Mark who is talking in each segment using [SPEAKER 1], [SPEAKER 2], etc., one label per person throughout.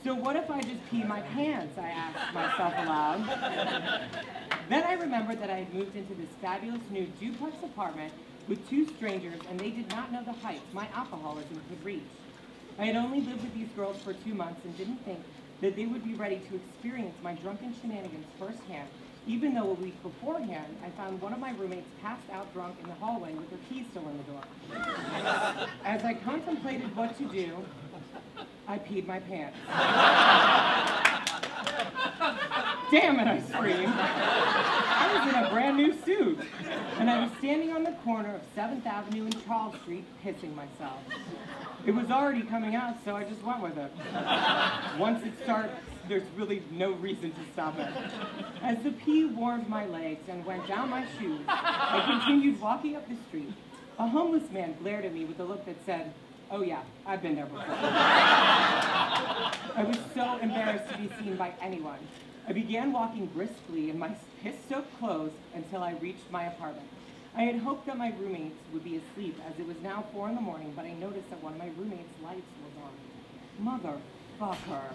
[SPEAKER 1] So what if I just pee my pants, I asked myself aloud. Then I remembered that I had moved into this fabulous new duplex apartment with two strangers, and they did not know the heights my alcoholism could reach. I had only lived with these girls for 2 months and didn't think that they would be ready to experience my drunken shenanigans firsthand, even though a week beforehand, I found one of my roommates passed out drunk in the hallway with her keys still in the door. As I contemplated what to do, I peed my pants. Damn it, I screamed. I was in a brand new suit, and I was standing on the corner of 7th Avenue and Charles Street pissing myself. It was already coming out, so I just went with it. Once it starts, there's really no reason to stop it. As the pee warmed my legs and went down my shoes, I continued walking up the street. A homeless man glared at me with a look that said, "Oh yeah, I've been there before." I was so embarrassed to be seen by anyone. I began walking briskly in my piss-soaked clothes until I reached my apartment. I had hoped that my roommates would be asleep, as it was now 4 in the morning, but I noticed that one of my roommates' lights was on. Motherfucker.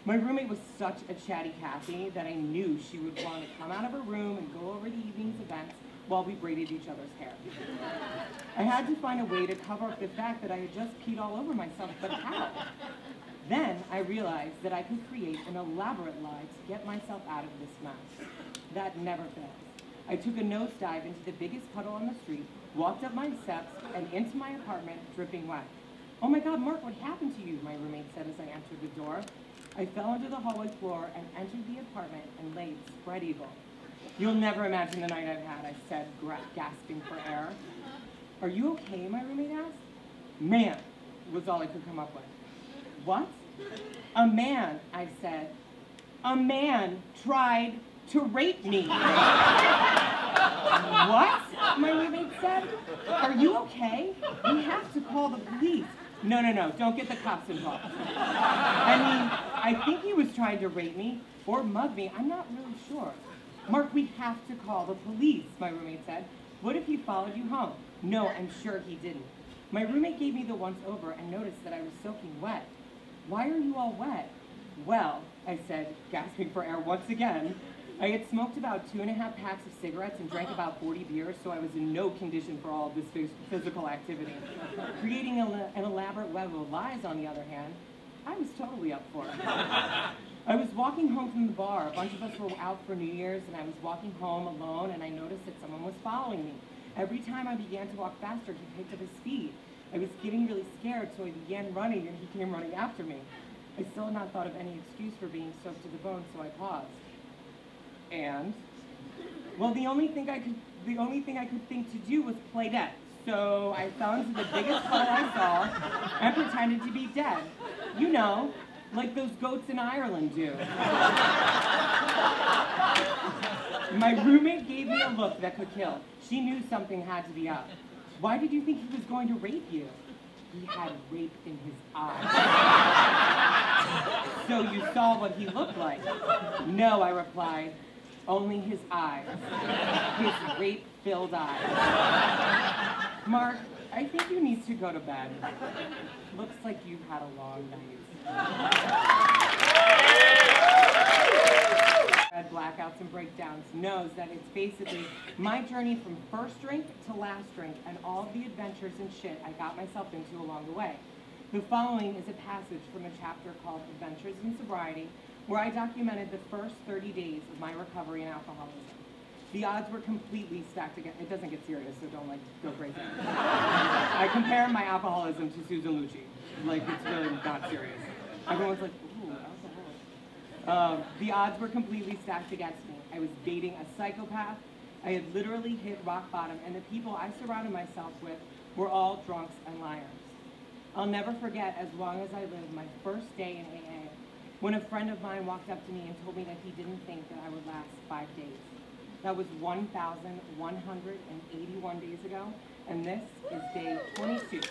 [SPEAKER 1] My roommate was such a chatty Cathy that I knew she would want to come out of her room and go over the evening's events while we braided each other's hair. I had to find a way to cover up the fact that I had just peed all over myself, but how? Then I realized that I could create an elaborate lie to get myself out of this mess. That never fails. I took a nosedive into the biggest puddle on the street, walked up my steps, and into my apartment, dripping wet. "Oh my God, Mark, what happened to you?" my roommate said as I entered the door. I fell onto the hallway floor and entered the apartment and laid spread eagle. "You'll never imagine the night I've had," I said, gasping for air. "Are you okay?" my roommate asked. "Man," was all I could come up with. "What?" "A man," I said. "A man tried to rape me." "What?" my roommate said. "Are you okay? We have to call the police." No, don't get the cops involved." I mean, I think he was trying to rape me or mug me. I'm not really sure. "Mark, we have to call the police," my roommate said. "What if he followed you home?" No, I'm sure he didn't. My roommate gave me the once over and noticed that I was soaking wet. "Why are you all wet?" "Well," I said, gasping for air once again, I had smoked about 2.5 packs of cigarettes and drank about 40 beers, so I was in no condition for all of this physical activity. Creating an elaborate web of lies, on the other hand, I was totally up for it. I was walking home from the bar. A bunch of us were out for New Year's, and I was walking home alone, and I noticed that someone was following me. Every time I began to walk faster, he picked up his speed. I was getting really scared, so I began running, and he came running after me. I still had not thought of any excuse for being soaked to the bone, so I paused. And, well, the only thing I could think to do was play dead. So I fell into the biggest puddle I saw and pretended to be dead. You know, like those goats in Ireland do. My roommate gave me a look that could kill. She knew something had to be up. "Why did you think he was going to rape you?" "He had rape in his eyes." "So you saw what he looked like?" "No," I replied. "Only his eyes. His rape-filled eyes." "Mark, I think you need to go to bed. Looks like you've had a long night." Blackouts and Breakdowns knows that it's basically my journey from first drink to last drink and all of the adventures and shit I got myself into along the way. The following is a passage from a chapter called Adventures in Sobriety, where I documented the first 30 days of my recovery in alcoholism. The odds were completely stacked against. It doesn't get serious, so don't go crazy. I compare my alcoholism to Susan Lucci. Like, it's really not serious. Everyone's like, ooh, alcoholic. The odds were completely stacked against me. I was dating a psychopath. I had literally hit rock bottom, and the people I surrounded myself with were all drunks and liars. I'll never forget, as long as I lived, my first day in AA, when a friend of mine walked up to me and told me that he didn't think that I would last 5 days. That was 1,181 days ago, and this is day 22.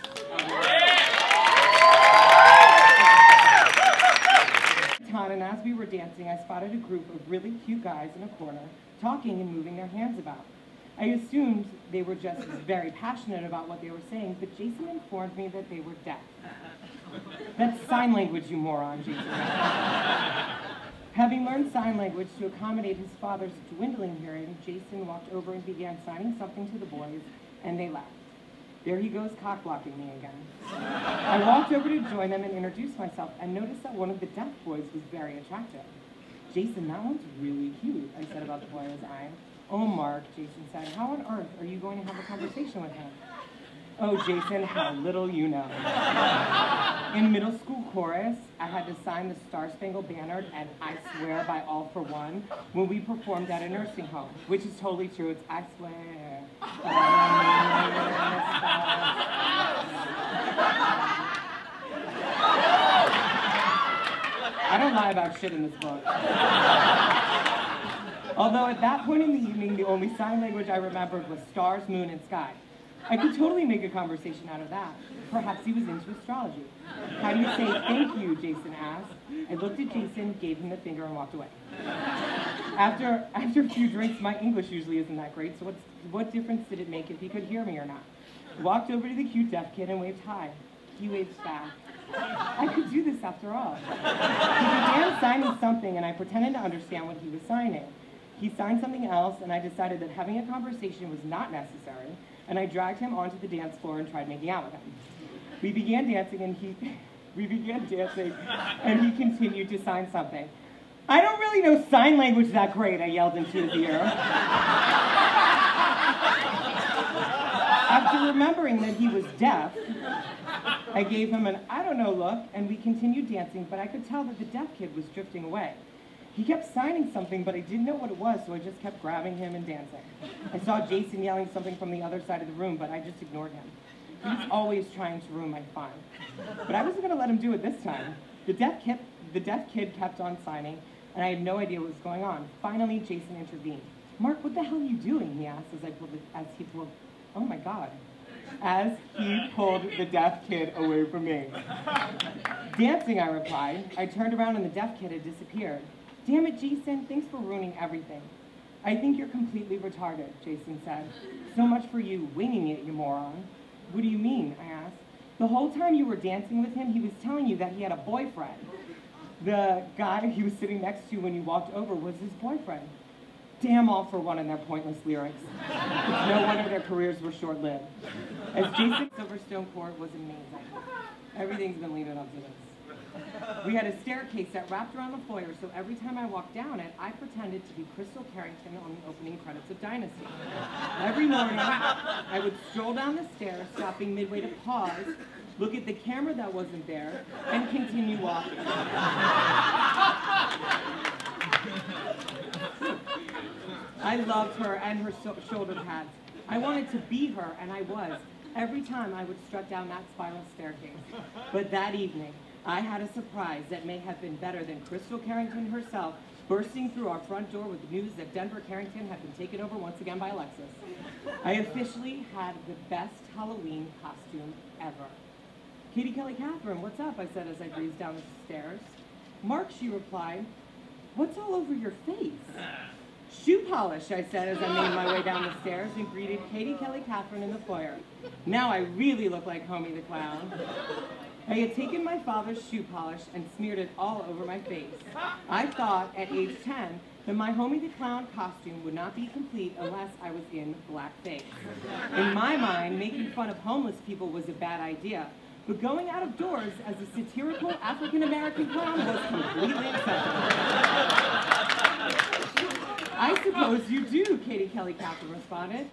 [SPEAKER 1] And as we were dancing, I spotted a group of really cute guys in a corner, talking and moving their hands about. I assumed they were just very passionate about what they were saying, but Jason informed me that they were deaf. That's sign language, you moron, Jason. Having learned sign language to accommodate his father's dwindling hearing, Jason walked over and began signing something to the boys, and they laughed. There he goes cock-blocking me again. I walked over to join them and introduce myself, and noticed that one of the deaf boys was very attractive. Jason, that one's really cute, I said about the boy I was eyeing. Oh, Mark, Jason said, how on earth are you going to have a conversation with him? Oh, Jason, how little you know. In middle school chorus, I had to sign the Star-Spangled Banner and I swear by all for one when we performed at a nursing home, which is totally true. It's I swear. I don't lie about shit in this book. Although at that point in the evening, the only sign language I remembered was stars, moon, and sky. I could totally make a conversation out of that. Perhaps he was into astrology. How do you say thank you, Jason asked. I looked at Jason, gave him the finger, and walked away. After a few drinks, my English usually isn't that great, so what difference did it make if he could hear me or not? Walked over to the cute deaf kid and waved hi. He waved back. I could do this after all. He began signing something, and I pretended to understand what he was signing. He signed something else, and I decided that having a conversation was not necessary, and I dragged him onto the dance floor and tried making out with him. We began dancing, and he continued to sign something. I don't really know sign language that great, I yelled into his ear. After remembering that he was deaf, I gave him an I don't know look, and we continued dancing, but I could tell that the deaf kid was drifting away. He kept signing something, but I didn't know what it was, so I just kept grabbing him and dancing. I saw Jason yelling something from the other side of the room, but I just ignored him. He was always trying to ruin my fun. But I wasn't going to let him do it this time. The deaf kid kept on signing, and I had no idea what was going on. Finally, Jason intervened. Mark, what the hell are you doing? He asked as he pulled the deaf kid away from me. Dancing, I replied. I turned around and the deaf kid had disappeared. Damn it, Jason, thanks for ruining everything. I think you're completely retarded, Jason said. So much for you winging it, you moron. What do you mean, I asked. The whole time you were dancing with him, he was telling you that he had a boyfriend. The guy he was sitting next to when you walked over was his boyfriend. Damn all for one in their pointless lyrics. It's no wonder their careers were short-lived. As Jason Silverstone Court was amazing. Everything's been leading up to this. We had a staircase that wrapped around the foyer, so every time I walked down it, I pretended to be Crystal Carrington on the opening credits of Dynasty. Every morning, I would stroll down the stairs, stopping midway to pause, look at the camera that wasn't there, and continue walking. I loved her and her shoulder pads. I wanted to be her, and I was. Every time I would strut down that spiral staircase. But that evening, I had a surprise that may have been better than Crystal Carrington herself bursting through our front door with the news that Denver Carrington had been taken over once again by Alexis. I officially had the best Halloween costume ever. Katie Kelly Catherine, what's up? I said as I breezed down the stairs. Mark, she replied, what's all over your face? Shoe polish, I said as I made my way down the stairs and greeted Katie Kelly Catherine in the foyer. Now I really look like Homie the Clown. I had taken my father's shoe polish and smeared it all over my face. I thought, at age 10, that my Homie the Clown costume would not be complete unless I was in blackface. In my mind, making fun of homeless people was a bad idea, but going out of doors as a satirical African-American clown was completely acceptable. I suppose you do, Katie Kelly Catherine responded.